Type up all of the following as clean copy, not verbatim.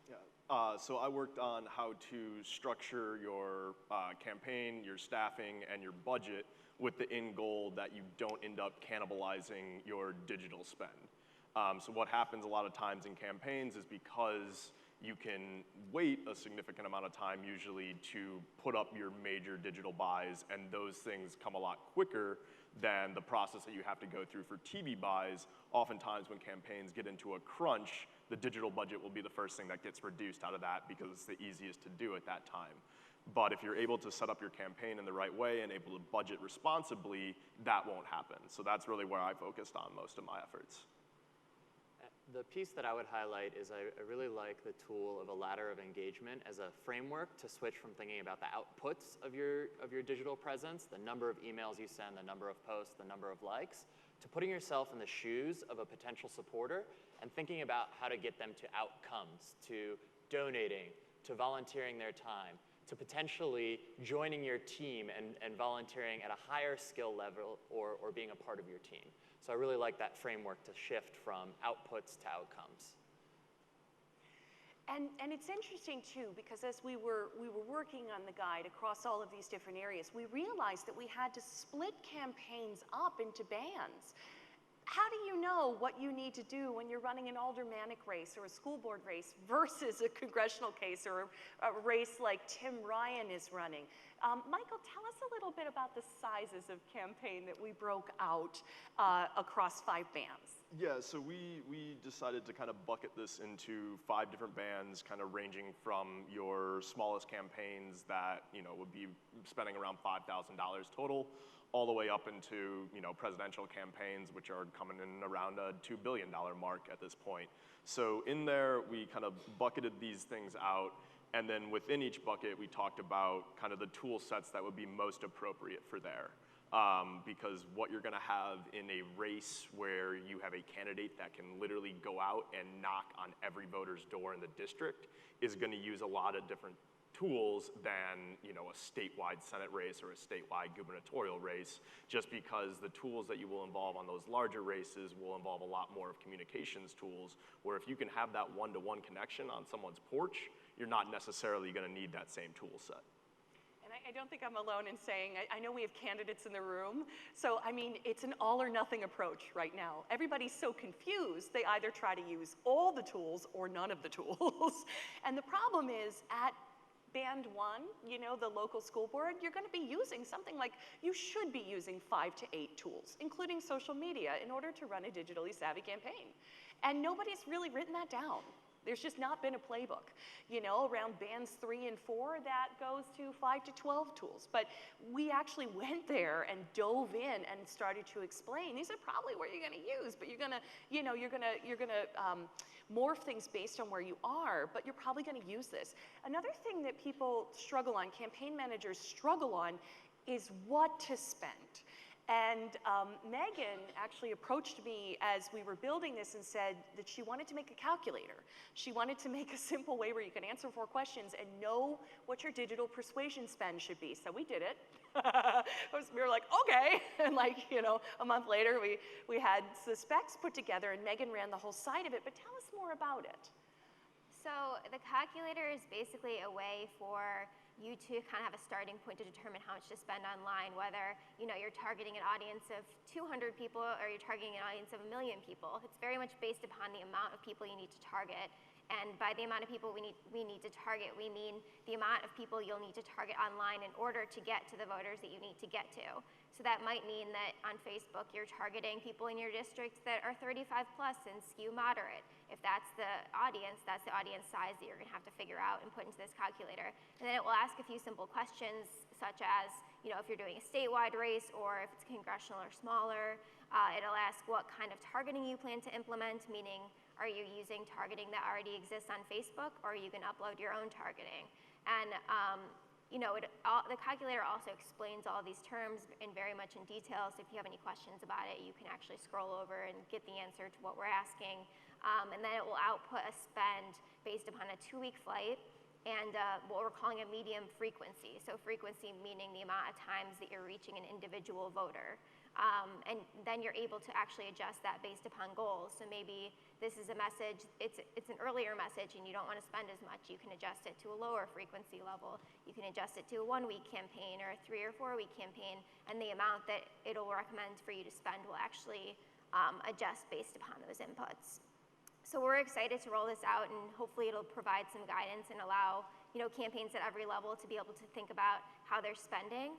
Yeah. So I worked on how to structure your campaign, your staffing, and your budget with the end goal that you don't end up cannibalizing your digital spend. So what happens a lot of times in campaigns is because you can wait a significant amount of time usually to put up your major digital buys, and those things come a lot quicker than the process that you have to go through for TV buys. Oftentimes when campaigns get into a crunch, the digital budget will be the first thing that gets reduced out of that because it's the easiest to do at that time. But if you're able to set up your campaign in the right way and able to budget responsibly, that won't happen. So that's really where I focused on most of my efforts. The piece that I would highlight is I really like the tool of a ladder of engagement as a framework to switch from thinking about the outputs of your digital presence, the number of emails you send, the number of posts, the number of likes, to putting yourself in the shoes of a potential supporter and thinking about how to get them to outcomes, to donating, to volunteering their time, to potentially joining your team and volunteering at a higher skill level or being a part of your team. So I really like that framework to shift from outputs to outcomes. And it's interesting too, because as we were working on the guide across all of these different areas, we realized that we had to split campaigns up into bands. How do you know what you need to do when you're running an aldermanic race or a school board race versus a congressional case or a race like Tim Ryan is running? Michael, tell us a little bit about the sizes of campaign that we broke out across 5 bands. Yeah, so we decided to kind of bucket this into 5 different bands, kind of ranging from your smallest campaigns that would be spending around $5,000 total, all the way up into presidential campaigns, which are coming in around a $2 billion mark at this point. So in there, we kind of bucketed these things out, and then within each bucket, we talked about kind of the tool sets that would be most appropriate for there. Because what you're gonna have in a race where you have a candidate that can literally go out and knock on every voter's door in the district is gonna use a lot of different tools than a statewide Senate race or a statewide gubernatorial race, just because the tools that you will involve on those larger races will involve a lot more of communications tools, where if you can have that one-to-one connection on someone's porch, you're not necessarily gonna need that same tool set. And I don't think I'm alone in saying, I know we have candidates in the room, so I mean, it's an all or nothing approach right now. Everybody's so confused, they either try to use all the tools or none of the tools. And the problem is, at Band 1, the local school board, you're gonna be using something like, you should be using 5 to 8 tools, including social media, in order to run a digitally savvy campaign. And nobody's really written that down. There's just not been a playbook. Around bands 3 and 4, that goes to 5 to 12 tools. But we actually went there and dove in and started to explain, these are probably what you're gonna use, but you're gonna morph things based on where you are, but you're probably gonna use this. Another thing that people struggle on, campaign managers struggle on, is what to spend. And Megan actually approached me as we were building this and said that she wanted to make a calculator. She wanted to make a simple way where you can answer 4 questions and know what your digital persuasion spend should be. So we did it. We were like, okay. And a month later, we had the specs put together and Megan ran the whole side of it. But tell us more about it. So the calculator is basically a way for you to kind of have a starting point to determine how much to spend online, whether you're targeting an audience of 200 people or you're targeting an audience of 1 million people. It's very much based upon the amount of people you need to target. And by the amount of people we need to target, we mean the amount of people you'll need to target online in order to get to the voters that you need to get to. So that might mean that on Facebook, you're targeting people in your districts that are 35 plus and skew moderate. If that's the audience size that you're gonna have to figure out and put into this calculator. And then it will ask a few simple questions, such as, if you're doing a statewide race or if it's congressional or smaller. It'll ask what kind of targeting you plan to implement, meaning are you using targeting that already exists on Facebook, or are you gonna upload your own targeting? And the calculator also explains all these terms in very much in detail, so if you have any questions about it, you can actually scroll over and get the answer to what we're asking. And then it will output a spend based upon a 2-week flight and what we're calling a medium frequency. So frequency meaning the amount of times that you're reaching an individual voter. And then you're able to actually adjust that based upon goals. So maybe this is a message, it's an earlier message and you don't want to spend as much. You can adjust it to a lower frequency level. You can adjust it to a 1-week campaign or a 3 or 4-week campaign, and the amount that it'll recommend for you to spend will actually adjust based upon those inputs. So we're excited to roll this out, and hopefully it'll provide some guidance and allow campaigns at every level to be able to think about how they're spending.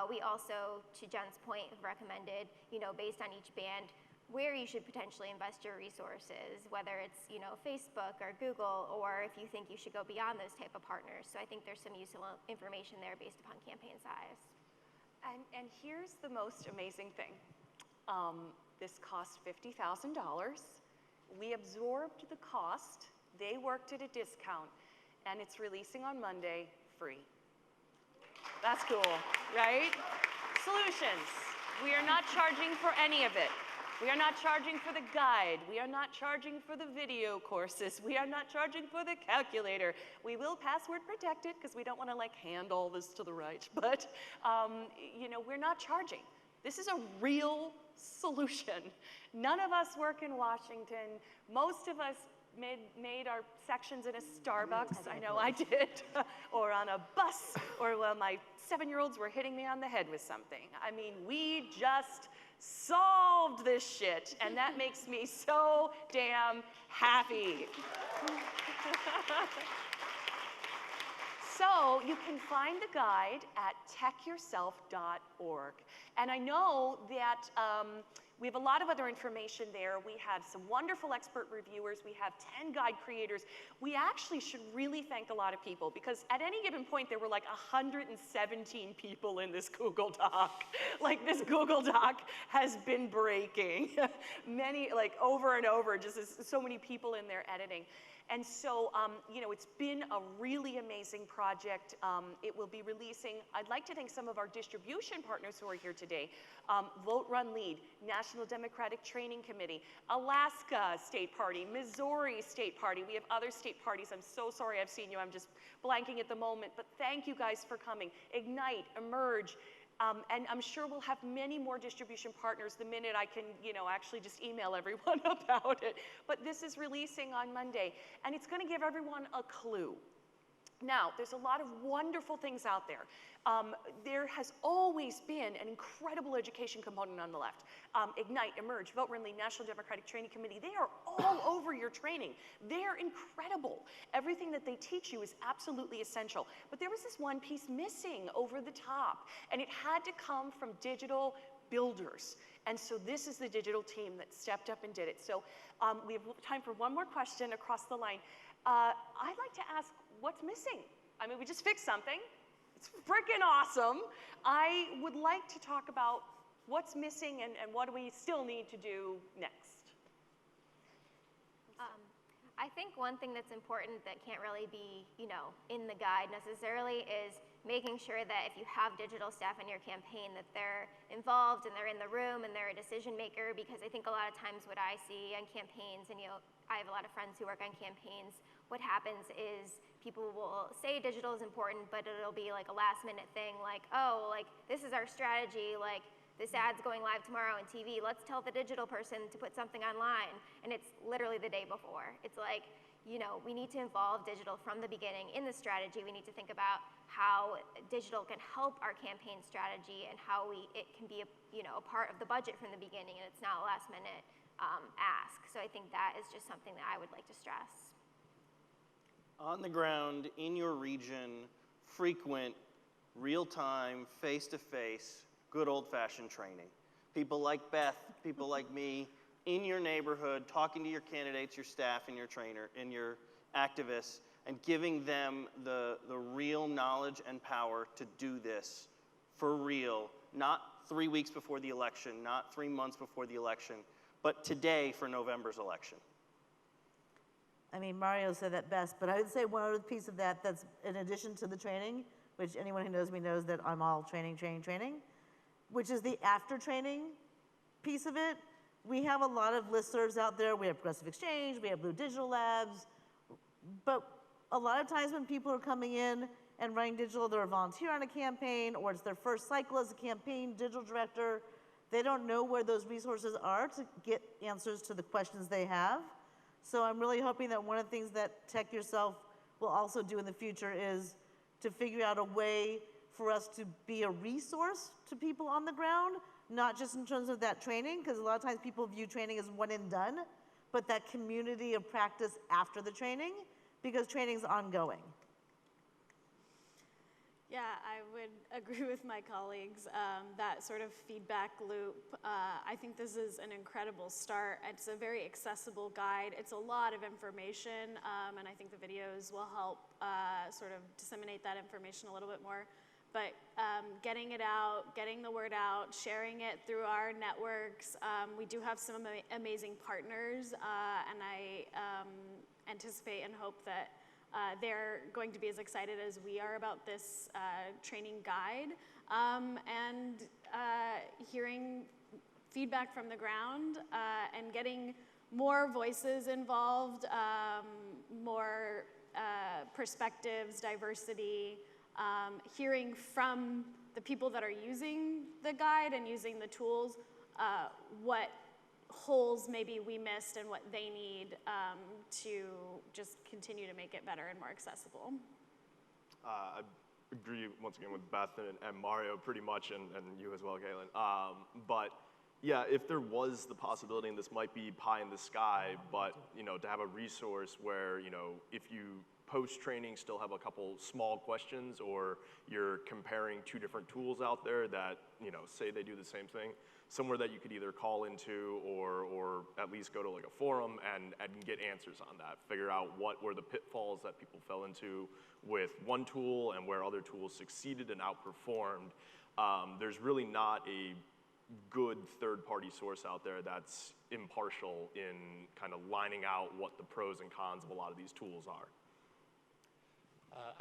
We also, to Jen's point, have recommended, based on each band, where you should potentially invest your resources, whether it's Facebook or Google, or if you think you should go beyond those type of partners. So I think there's some useful information there based upon campaign size. And here's the most amazing thing. This cost $50,000. We absorbed the cost. They worked at a discount, and it's releasing on Monday free. That's cool, right? Solutions. We are not charging for any of it. We are not charging for the guide. We are not charging for the video courses. We are not charging for the calculator. We will password protect it because we don't want to hand all this to the right. But we're not charging. This is a real solution. None of us work in Washington. Most of us made our sections in a Starbucks. I know I did. Or on a bus, or while my 7-year-olds were hitting me on the head with something. I mean, we just solved this shit, and that makes me so damn happy. So you can find the guide at TechYourself.org. And I know that we have a lot of other information there. We have some wonderful expert reviewers. We have 10 guide creators. We actually should really thank a lot of people, because at any given point there were 117 people in this Google Doc. This Google Doc has been breaking. Many, over and over, just so many people in there editing. And so, it's been a really amazing project. It will be releasing. I'd like to thank some of our distribution partners who are here today. Vote, Run, Lead, National Democratic Training Committee, Alaska State Party, Missouri State Party. We have other state parties. I'm so sorry I've seen you. I'm just blanking at the moment. But thank you guys for coming. Ignite, Emerge. And I'm sure we'll have many more distribution partners the minute I can, actually just email everyone about it. But this is releasing on Monday, and it's going to give everyone a clue. Now, there's a lot of wonderful things out there. There has always been an incredible education component on the left. Ignite, Emerge, Vote, Run, Lead, National Democratic Training Committee, they are all over your training. They're incredible. Everything that they teach you is absolutely essential. But there was this one piece missing over the top, and it had to come from digital builders. And so this is the digital team that stepped up and did it. So we have time for one more question across the line. I'd like to ask, what's missing? I mean, we just fixed something. It's freaking awesome. I would like to talk about what's missing and what do we still need to do next. I think one thing that's important that can't really be, in the guide necessarily is making sure that if you have digital staff in your campaign, that they're involved and they're in the room and they're a decision maker, because I think a lot of times what I see on campaigns, and I have a lot of friends who work on campaigns, what happens is people will say digital is important, but it'll be a last minute thing, this is our strategy, this ad's going live tomorrow on TV, let's tell the digital person to put something online, and it's literally the day before. It's we need to involve digital from the beginning in the strategy. We need to think about how digital can help our campaign strategy and how it can be a part of the budget from the beginning, and it's not a last minute ask. So I think that is just something that I would like to stress. On the ground, in your region, frequent, real-time, face-to-face, good old-fashioned training. People like Beth, people like me, in your neighborhood, talking to your candidates, your staff, and your trainer, and your activists, and giving them the real knowledge and power to do this for real, not 3 weeks before the election, not 3 months before the election, but today for November's election. I mean, Mario said that best, but I would say one other piece of that that's in addition to the training, which anyone who knows me knows that I'm all training, which is the after training piece of it. We have a lot of listservs out there. We have Progressive Exchange, we have Blue Digital Labs, but a lot of times when people are coming in and running digital, they're a volunteer on a campaign, or it's their first cycle as a campaign digital director. They don't know where those resources are to get answers to the questions they have. So I'm really hoping that one of the things that TechYourself will also do in the future is to figure out a way for us to be a resource to people on the ground, not just in terms of that training, because a lot of times people view training as one and done, but that community of practice after the training, because training's ongoing. Yeah, I would agree with my colleagues. That sort of feedback loop, I think this is an incredible start. It's a very accessible guide. It's a lot of information, and I think the videos will help sort of disseminate that information a little bit more. But getting it out, getting the word out, sharing it through our networks. We do have some amazing partners, and I anticipate and hope that they're going to be as excited as we are about this training guide, and hearing feedback from the ground and getting more voices involved, more perspectives, diversity, hearing from the people that are using the guide and using the tools, what holes maybe we missed and what they need to just continue to make it better and more accessible. I agree once again with Beth and Mario pretty much, and you as well, Galen. But yeah, if there was the possibility, and this might be pie in the sky, but to have a resource where if you post-training still have a couple small questions, or you're comparing two different tools out there that say they do the same thing, somewhere that you could either call into or at least go to like a forum and get answers on that. Figure out what were the pitfalls that people fell into with one tool and where other tools succeeded and outperformed. There's really not a good third-party source out there that's impartial in kind of lining out what the pros and cons of a lot of these tools are.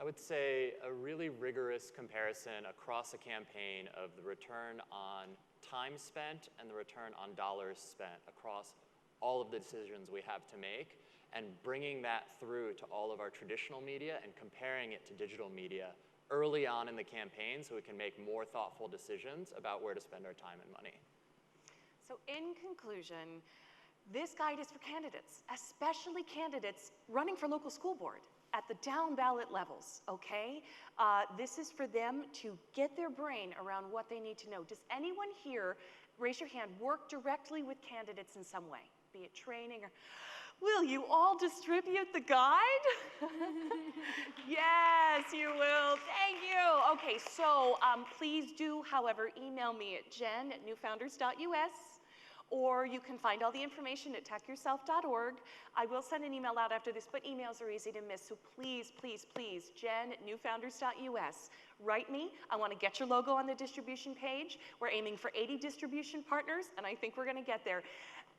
I would say a really rigorous comparison across a campaign of the return on time spent and the return on dollars spent across all of the decisions we have to make, and bringing that through to all of our traditional media and comparing it to digital media early on in the campaign so we can make more thoughtful decisions about where to spend our time and money. So in conclusion, this guide is for candidates, especially candidates running for local school board at the down ballot levels, okay? This is for them to get their brain around what they need to know. Does anyone here, raise your hand, work directly with candidates in some way, be it training or, will you all distribute the guide? Yes, you will, thank you. Okay, so please do, however, email me at jen@newfounders.us, or you can find all the information at techyourself.org. I will send an email out after this, but emails are easy to miss, so please, please, please, jen@newfounders.us. Write me. I want to get your logo on the distribution page. We're aiming for 80 distribution partners, and I think we're going to get there.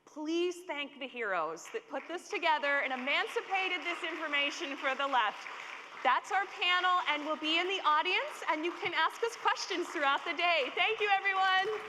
Please thank the heroes that put this together and emancipated this information for the left. That's our panel, and we'll be in the audience, and you can ask us questions throughout the day. Thank you, everyone.